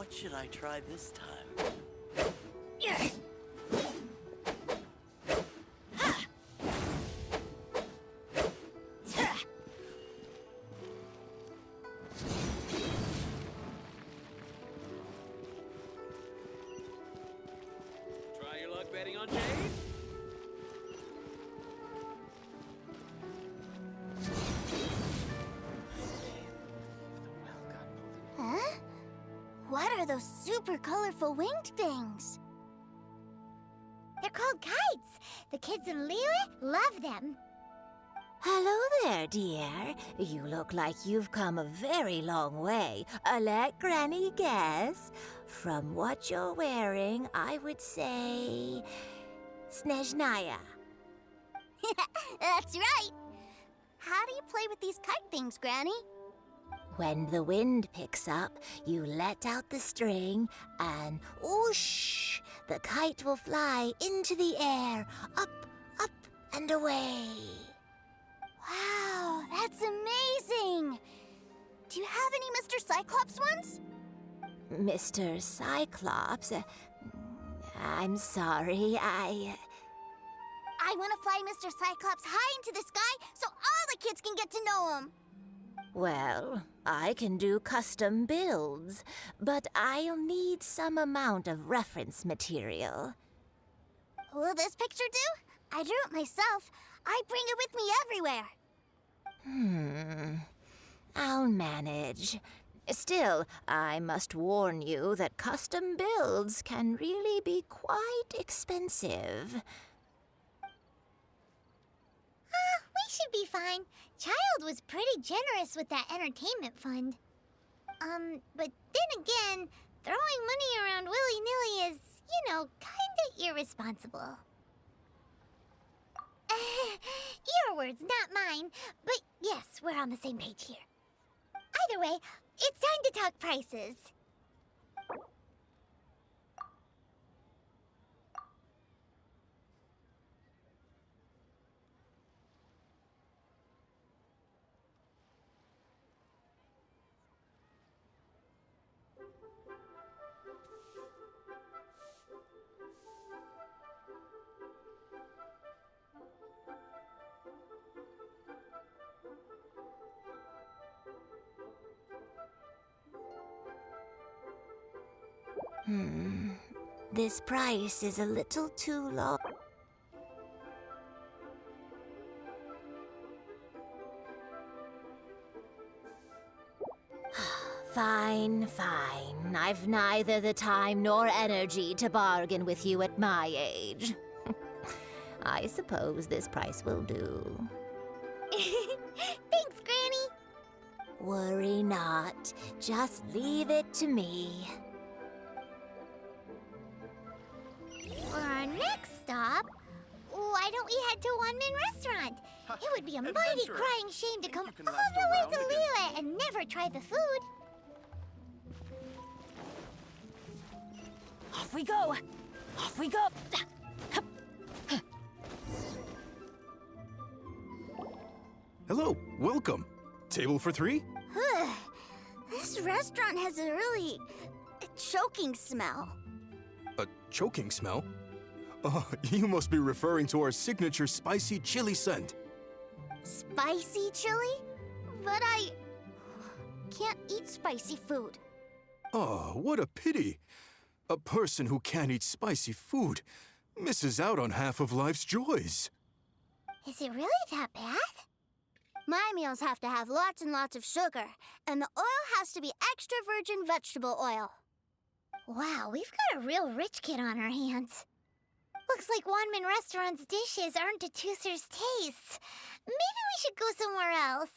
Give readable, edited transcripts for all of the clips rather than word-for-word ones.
What should I try this time? Try your luck betting on Jade? Huh? What are those super colorful winged things? They're called kites. The kids in Liyue love them. Hello there, dear. You look like you've come a very long way. Let Granny guess. From what you're wearing, I would say... Snezhnaya. That's right. How do you play with these kite things, Granny? When the wind picks up, you let out the string and whoosh! The kite will fly into the air, up, and away. Wow, that's amazing! Do you have any Mr. Cyclops ones? Mr. Cyclops, I'm sorry, I want to fly Mr. Cyclops high into the sky so all the kids can get to know him. Well, I can do custom builds, but I'll need some amount of reference material. Will this picture do? I drew it myself. I bring it with me everywhere. I'll manage. Still, I must warn you that custom builds can really be quite expensive. We should be fine. Childe was pretty generous with that entertainment fund. But then again, throwing money around willy-nilly is, kinda irresponsible. Your words, not mine. But yes, we're on the same page here. Either way, it's time to talk prices. This price is a little too low. Fine. I've neither the time nor energy to bargain with you at my age. I suppose this price will do. Thanks, Granny. Worry not. Just leave it to me. For our next stop, why don't we head to One Man Restaurant? It would be a mighty Adventurer. crying shame to come you can all last the way around to against Liyue and never try the food. Off we go! Off we go! Hello, welcome. Table for three? This restaurant has a really choking smell. A choking smell? Oh, you must be referring to our signature spicy chili scent. Spicy chili? But I can't eat spicy food. Oh, what a pity. A person who can't eat spicy food misses out on half of life's joys. Is it really that bad? My meals have to have lots and lots of sugar, and the oil has to be extra virgin vegetable oil. Wow, we've got a real rich kid on our hands. Looks like One Man Restaurant's dishes aren't to Tooser's taste. Maybe we should go somewhere else.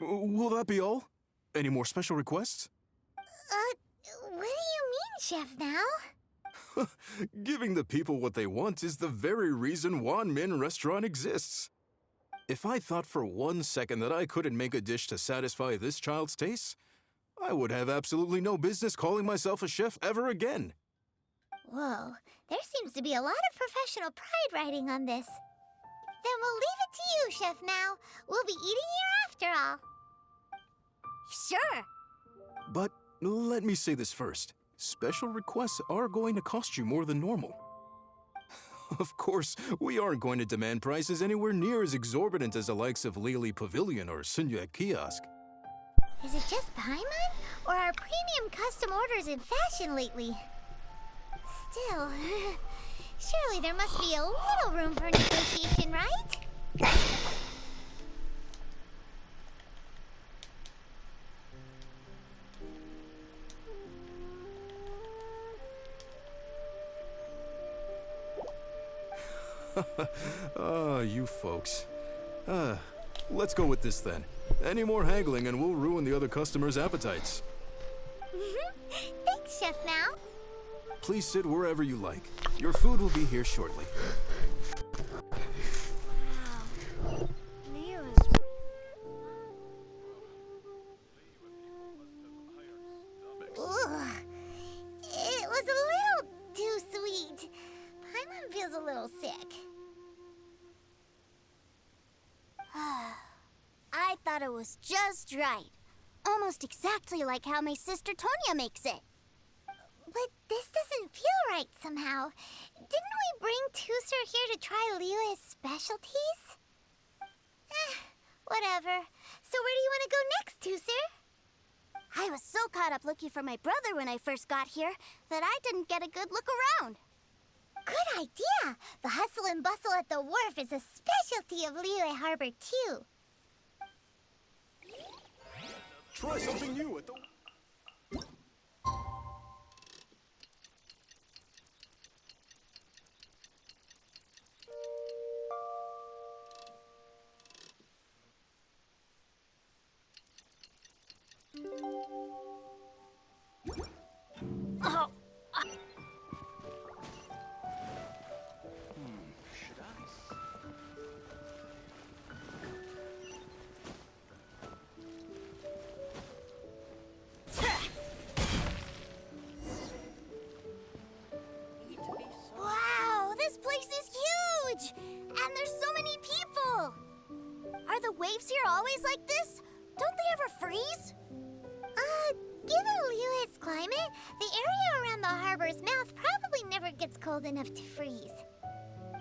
Will that be all? Any more special requests? What do you mean, Chef Now? Giving the people what they want is the very reason Wan Min Restaurant exists. If I thought for 1 second that I couldn't make a dish to satisfy this child's taste, I would have absolutely no business calling myself a chef ever again. Whoa, there seems to be a lot of professional pride riding on this. Then we'll leave it to you, Chef Now. We'll be eating here after all. Sure. But let me say this first. special requests are going to cost you more than normal. Of course, we aren't going to demand prices anywhere near as exorbitant as the likes of Lily Pavilion or Sunya Kiosk. Is it just Paimon? Or are premium custom orders in fashion lately? Still, surely there must be a little room for negotiation, right? You folks. Let's go with this then. Any more haggling and we'll ruin the other customers' appetites. Thanks, Chef Mao. Please sit wherever you like. Your food will be here shortly. Ugh. It was a little too sweet. Paimon feels a little sick. I thought it was just right. Almost exactly like how my sister Tonya makes it. But this doesn't feel right somehow. Didn't we bring Tusser here to try Liyue's specialties? Whatever. So where do you want to go next, Tusser? I was so caught up looking for my brother when I first got here that I didn't get a good look around. Good idea! The hustle and bustle at the wharf is a specialty of Liyue Harbor, too. Try something new at the... Wow, this place is huge! And there's so many people! Are the waves here always like this? Don't they ever freeze? Given Liyue's climate, the area around the harbor's mouth probably never gets cold enough to freeze.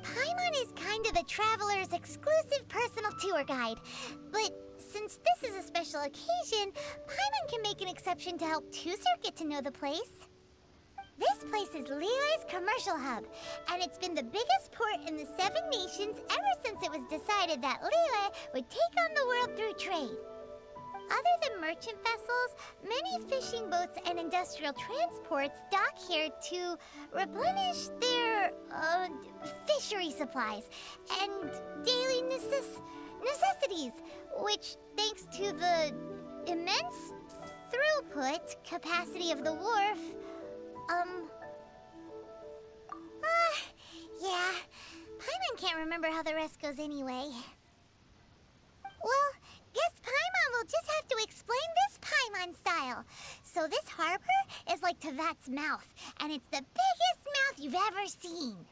Paimon is kind of the traveler's exclusive personal tour guide, but since this is a special occasion, Paimon can make an exception to help Tusser get to know the place. This place is Liyue's commercial hub, and it's been the biggest port in the 7 nations ever since it was decided that Liyue would take on the world through trade. Other than merchant vessels, many fishing boats and industrial transports dock here to replenish their, fishery supplies and daily necessities, which, thanks to the immense throughput capacity of the wharf, yeah, Paimon can't remember how the rest goes anyway. Well, guess Paimon will just have to explain this Paimon style. So this harbor is like Tevat's mouth, and it's the biggest mouth you've ever seen.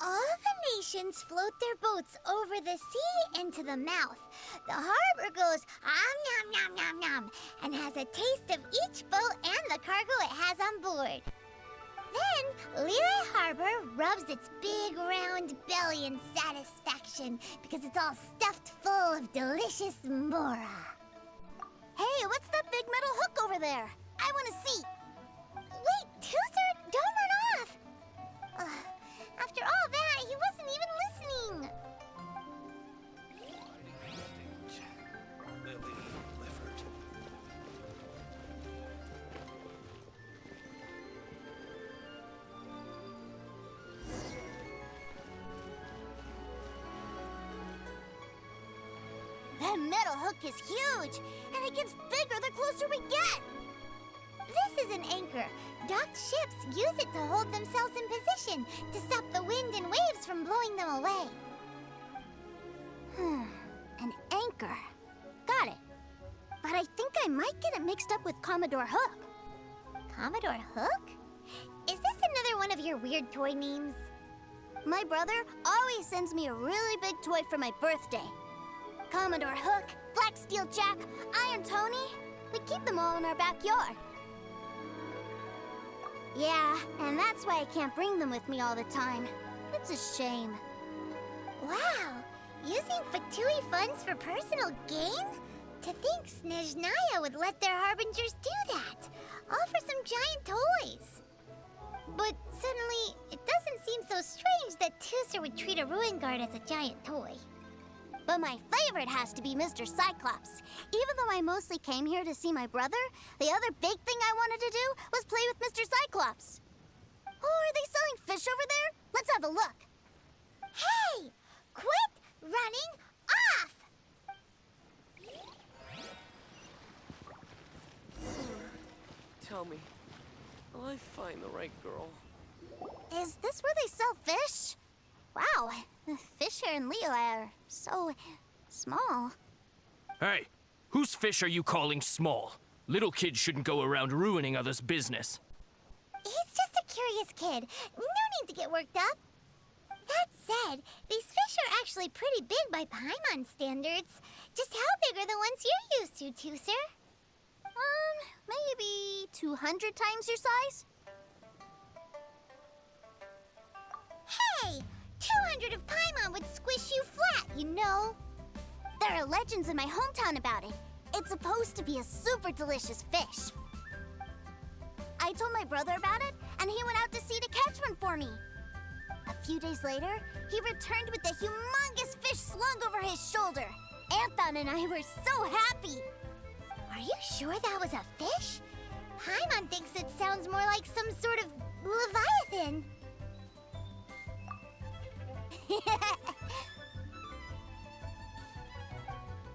All the nations float their boats over the sea into the mouth. The harbor goes nom nom nom nom and has a taste of each boat and the cargo it has on board. Then, Liyue Harbor rubs its big round belly in satisfaction because it's all stuffed full of delicious mora. Hey, what's that big metal hook over there? I want to see. Wait, Tusser, don't run off! After all that, he wasn't even listening. Lily Clifford. That metal hook is huge, and it gets bigger the closer we get. This is an anchor. Docked ships use it to hold themselves in position to stop the wind and waves from blowing them away. An anchor. Got it. But I think I might get it mixed up with Commodore Hook. Commodore Hook? Is this another one of your weird toy names? My brother always sends me a really big toy for my birthday. Commodore Hook, Black Steel Jack, Iron Tony. We keep them all in our backyard. Yeah, and that's why I can't bring them with me all the time. It's a shame. Wow, using Fatui funds for personal gain? To think Snezhnaya would let their harbingers do that, all for some giant toys. But suddenly, it doesn't seem so strange that Tooser would treat a ruin guard as a giant toy. But my favorite has to be Mr. Cyclops. Even though I mostly came here to see my brother, the other big thing I wanted to do was play with Mr. Cyclops. Oh, are they selling fish over there? Let's have a look. Hey! Quit running off! Tell me, will I find the right girl? Is this where they sell fish? Wow, the fish here in Leo are so small. Hey, whose fish are you calling small? Little kids shouldn't go around ruining others' business. He's just a curious kid. No need to get worked up. That said, these fish are actually pretty big by Paimon standards. Just how big are the ones you're used to, Tooser? Maybe 200 times your size? Hey! 200 of Paimon would squish you flat, you know. There are legends in my hometown about it. It's supposed to be a super delicious fish. I told my brother about it, and he went out to sea to catch one for me. A few days later, he returned with a humongous fish slung over his shoulder. Anthon and I were so happy. Are you sure that was a fish? Paimon thinks it sounds more like some sort of leviathan. Hey,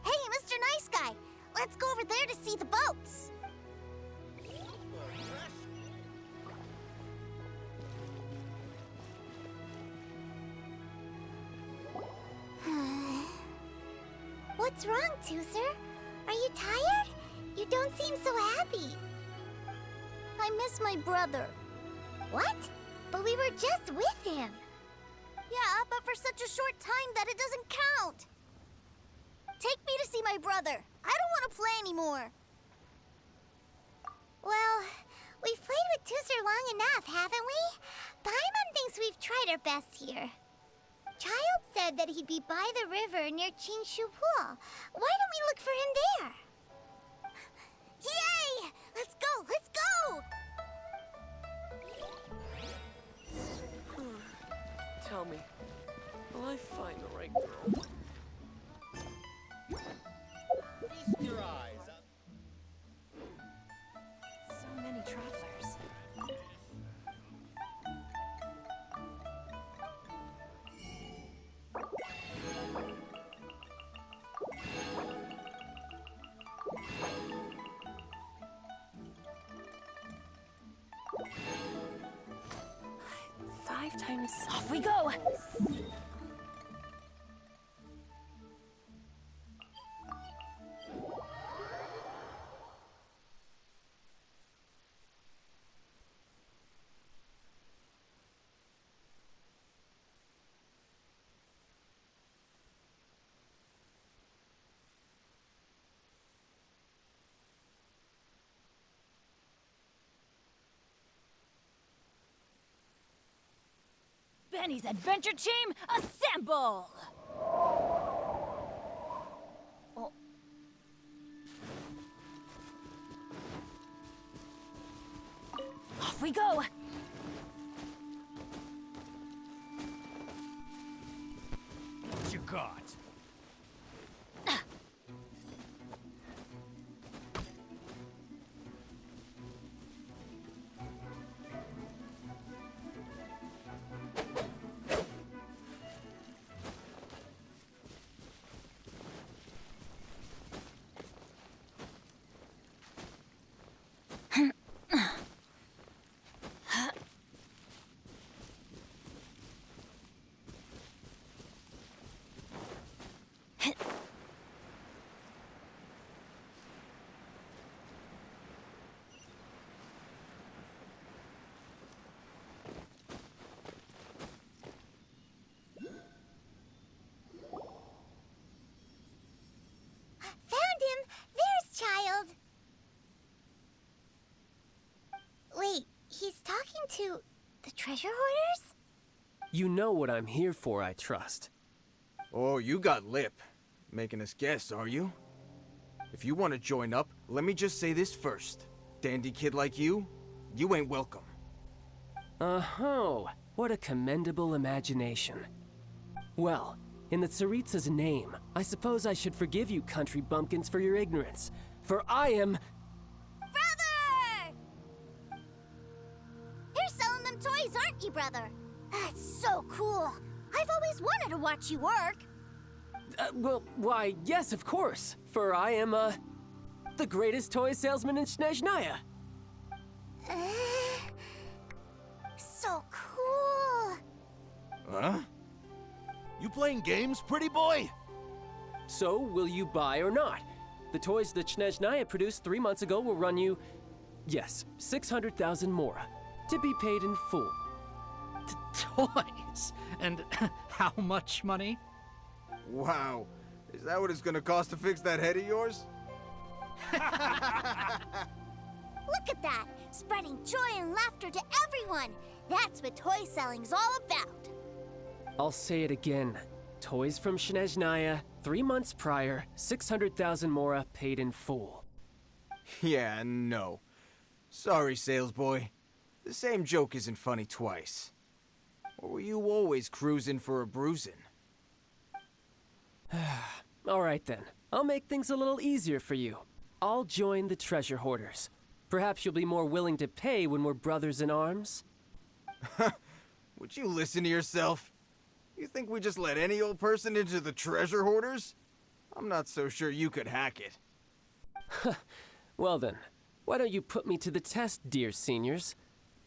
Mr. Nice Guy, let's go over there to see the boats. What's wrong, Tooser? Are you tired? You don't seem so happy. I miss my brother. What? But we were just with him. Yeah, but for such a short time that it doesn't count. Take me to see my brother. I don't want to play anymore. Well, we've played with Tooser long enough, haven't we? Paimon thinks we've tried our best here. Childe said that he'd be by the river near Qingshu Pool. Why don't we look for him there? Yay! Let's go! Let's go! Tell me, will I find the right girl? Feast your eyes. So many travelers. Five times. Off we go! Benny's adventure team, assemble! Oh. Off we go! What you got? to the treasure hoarders? You know what I'm here for, I trust. Oh, you got lip. Making us guess, are you? If you want to join up, let me just say this first. Dandy kid like you ain't welcome. Oh, what a commendable imagination. Well, in the Tsaritsa's name, I suppose I should forgive you country bumpkins for your ignorance, for I am... Brother! You're selling them toys, aren't you, brother? That's so cool. I've always wanted to watch you work. well, why, yes, of course, for I am, the greatest toy salesman in Snezhnaya. So cool. Huh? You playing games, pretty boy? So, will you buy or not? The toys that Snezhnaya produced 3 months ago will run you, yes, 600,000 mora, to be paid in full. Toys? And how much money? Wow. Is that what it's gonna cost to fix that head of yours? Look at that! Spreading joy and laughter to everyone! That's what toy selling's all about! I'll say it again. Toys from Snezhnaya, 3 months prior, 600,000 mora paid in full. Yeah, no. Sorry, salesboy. The same joke isn't funny twice. Or were you always cruising for a bruising? All right then. I'll make things a little easier for you. I'll join the treasure hoarders. Perhaps you'll be more willing to pay when we're brothers in arms? Would you listen to yourself? You think we just let any old person into the treasure hoarders? I'm not so sure you could hack it. Well then, why don't you put me to the test, dear seniors?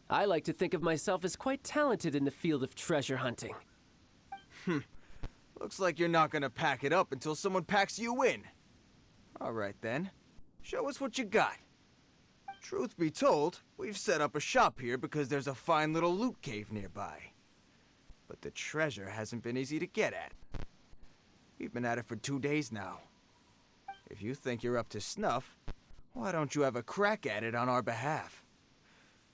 I like to think of myself as quite talented in the field of treasure hunting. Looks like you're not gonna pack it up until someone packs you in. All right then. Show us what you got. Truth be told, we've set up a shop here because there's a fine little loot cave nearby. But the treasure hasn't been easy to get at. We've been at it for 2 days now. If you think you're up to snuff, why don't you have a crack at it on our behalf?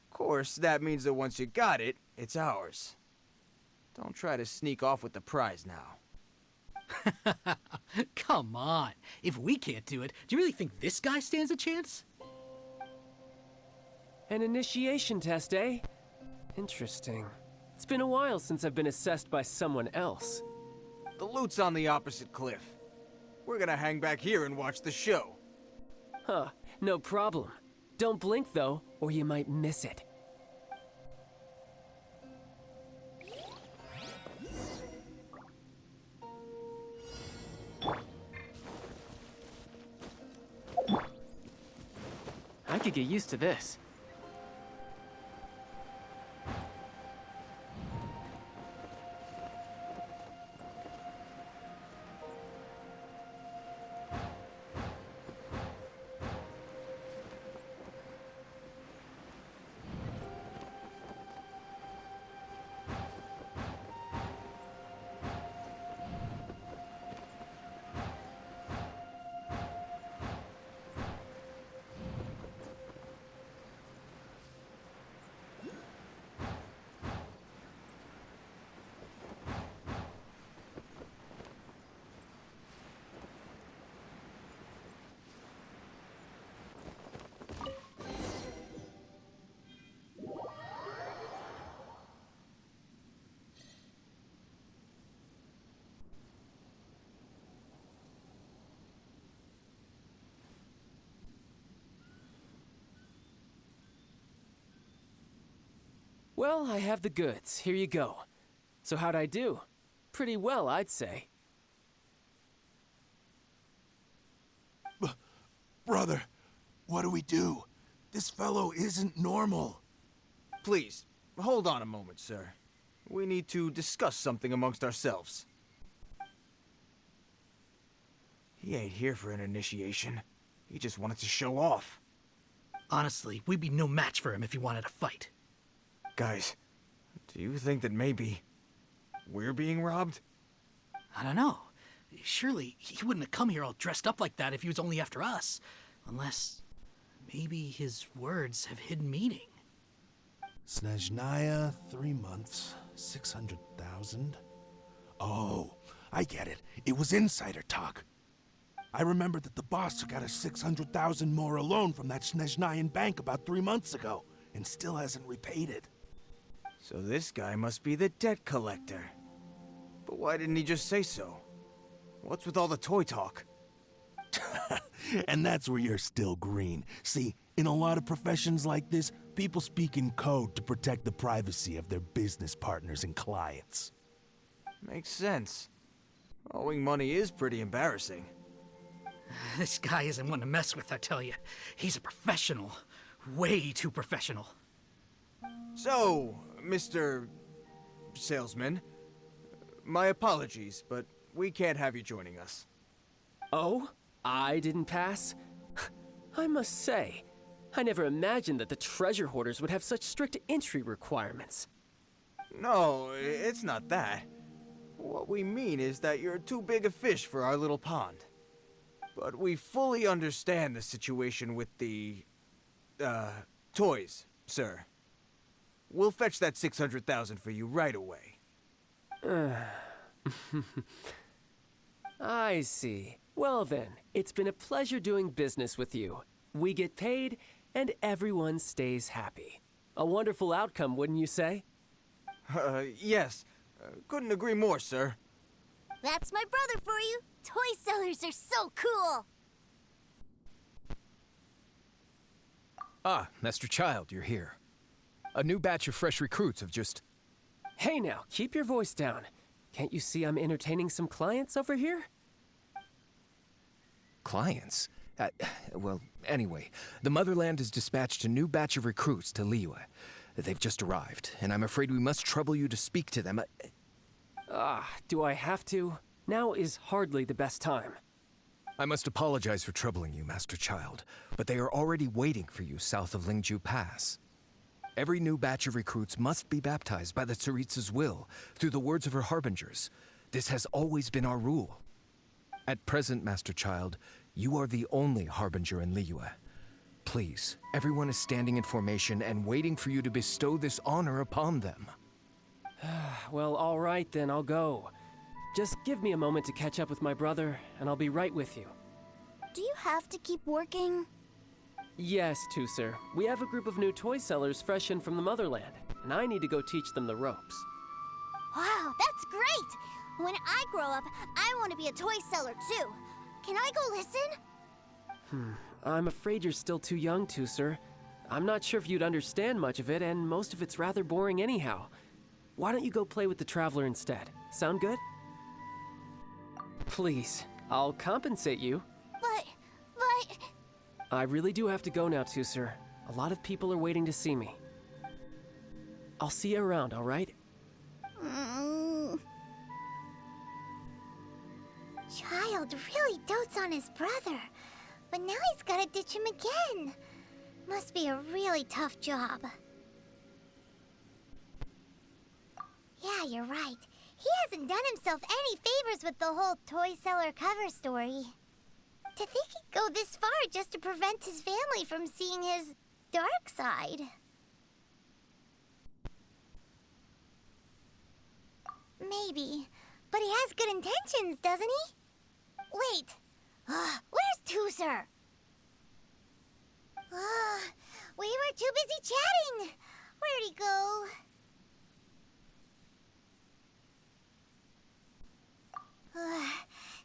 Of course, that means that once you got it, it's ours. Don't try to sneak off with the prize now. Come on. If we can't do it, do you really think this guy stands a chance? An initiation test, eh? Interesting. It's been a while since I've been assessed by someone else. The loot's on the opposite cliff. We're gonna hang back here and watch the show. Huh, no problem. Don't blink though, or you might miss it. I could get used to this. Well, I have the goods. Here you go. So how'd I do? Pretty well, I'd say. Brother, what do we do? This fellow isn't normal. Please, hold on a moment, sir. We need to discuss something amongst ourselves. He ain't here for an initiation. He just wanted to show off. Honestly, we'd be no match for him if he wanted to fight. Guys, do you think that maybe we're being robbed? I don't know. Surely he wouldn't have come here all dressed up like that if he was only after us. Unless maybe his words have hidden meaning. Snezhnaya, 3 months, 600,000. Oh, I get it. It was insider talk. I remember that the boss took out a 600,000 more loan from that Snezhnayan bank about 3 months ago, and still hasn't repaid it. So this guy must be the debt collector. But why didn't he just say so? What's with all the toy talk? And that's where you're still green. See, in a lot of professions like this, people speak in code to protect the privacy of their business partners and clients. Makes sense. Owing money is pretty embarrassing. This guy isn't one to mess with, I tell you. He's a professional. Way too professional. So, Mr. Salesman, my apologies, but we can't have you joining us. Oh? I didn't pass? I must say, I never imagined that the treasure hoarders would have such strict entry requirements. No, it's not that. What we mean is that you're too big a fish for our little pond. But we fully understand the situation with the, toys, sir. We'll fetch that 600,000 for you right away. I see. Well then, it's been a pleasure doing business with you. We get paid, and everyone stays happy. A wonderful outcome, wouldn't you say? Yes. Couldn't agree more, sir. That's my brother for you. Toy sellers are so cool. Ah, Master Childe, you're here. A new batch of fresh recruits have just... Hey now, keep your voice down. Can't you see I'm entertaining some clients over here? Clients? Well, anyway, the Motherland has dispatched a new batch of recruits to Liyue. They've just arrived, and I'm afraid we must trouble you to speak to them. Do I have to? Now is hardly the best time. I must apologize for troubling you, Master Childe, but they are already waiting for you south of Lingju Pass. Every new batch of recruits must be baptized by the Tsaritsa's will, through the words of her harbingers. This has always been our rule. At present, Master Childe, you are the only harbinger in Liyue. Please, everyone is standing in formation and waiting for you to bestow this honor upon them. Well, all right then, I'll go. Just give me a moment to catch up with my brother, and I'll be right with you. Do you have to keep working? Yes, Tusser. We have a group of new toy sellers fresh in from the Motherland, and I need to go teach them the ropes. Wow, that's great! When I grow up, I want to be a toy seller too. Can I go listen? I'm afraid you're still too young, Tusser. I'm not sure if you'd understand much of it, and most of it's rather boring anyhow. Why don't you go play with the Traveler instead? Sound good? Please, I'll compensate you. But... I really do have to go now, Tusser. A lot of people are waiting to see me. I'll see you around, all right? Childe really dotes on his brother, but now he's gotta ditch him again. Must be a really tough job. Yeah, you're right. He hasn't done himself any favors with the whole toy seller cover story. To think he'd go this far just to prevent his family from seeing his dark side. Maybe, but he has good intentions, doesn't he? Wait, where's Tusser? We were too busy chatting. Where'd he go?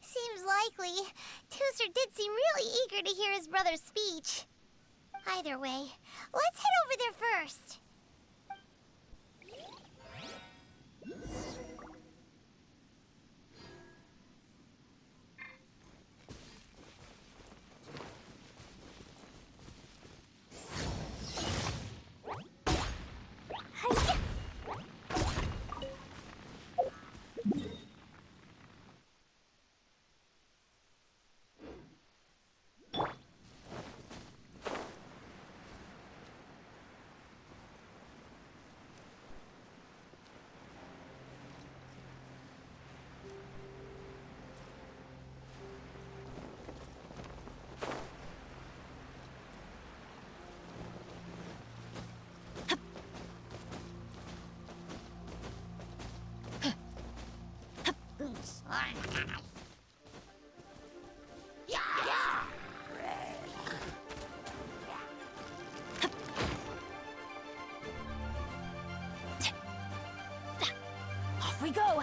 Seems likely. Tusser did seem really eager to hear his brother's speech. Either way, let's head over there first. go!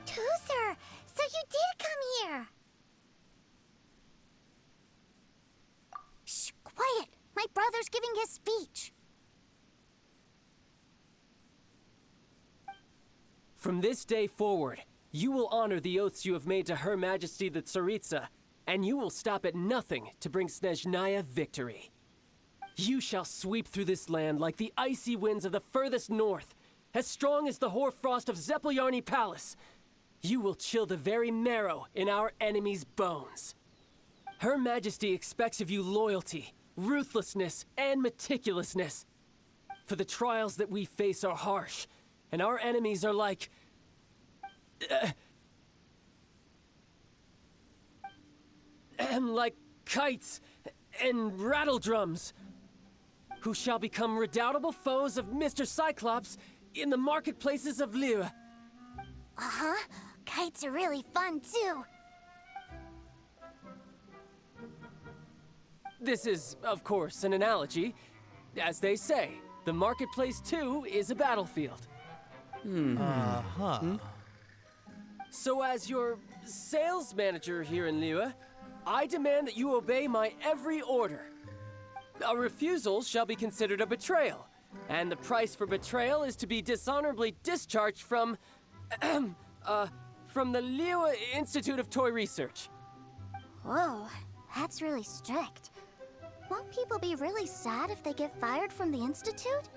Toozer, so you did come here. Shh, quiet. My brother's giving his speech. From this day forward, you will honor the oaths you have made to Her Majesty the Tsaritsa, and you will stop at nothing to bring Snezhnaya victory. You shall sweep through this land like the icy winds of the furthest north, as strong as the hoarfrost of Zepelyarny Palace. You will chill the very marrow in our enemies' bones. Her Majesty expects of you loyalty, ruthlessness, and meticulousness. For the trials that we face are harsh, and our enemies are like... like kites and rattledrums, who shall become redoubtable foes of Mr. Cyclops in the marketplaces of Liyue. Uh-huh. Kites are really fun, too. This is, of course, an analogy. As they say, the marketplace, too, is a battlefield. So as your sales manager here in Liyue, I demand that you obey my every order. A refusal shall be considered a betrayal, and the price for betrayal is to be dishonorably discharged from the Liyue Institute of Toy Research. Whoa, that's really strict. Won't people be really sad if they get fired from the Institute?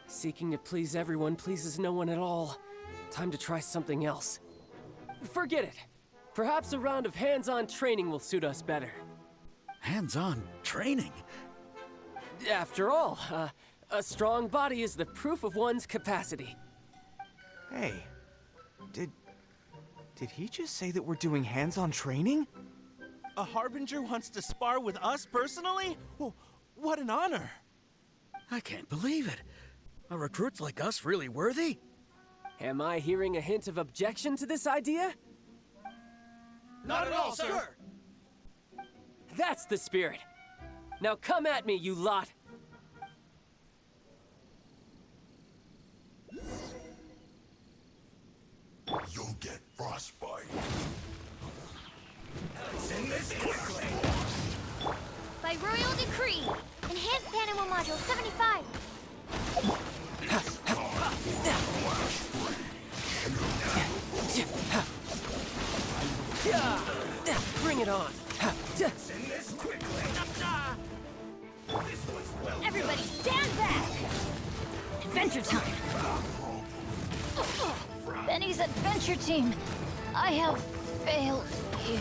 Seeking to please everyone pleases no one at all. Time to try something else. Forget it. Perhaps a round of hands-on training will suit us better. Hands-on training? After all, a strong body is the proof of one's capacity. Hey, did he just say that we're doing hands-on training? A Harbinger wants to spar with us personally? Well, what an honor! I can't believe it. Are recruits like us really worthy? Am I hearing a hint of objection to this idea? Not at all, sir! That's the spirit. Now come at me, you lot! You'll get frostbite. Send this quickly! By royal decree, enhanced animal module 75. Bring it on! Send this quickly! Everybody stand back! Adventure time! Benny's adventure team, I have failed you.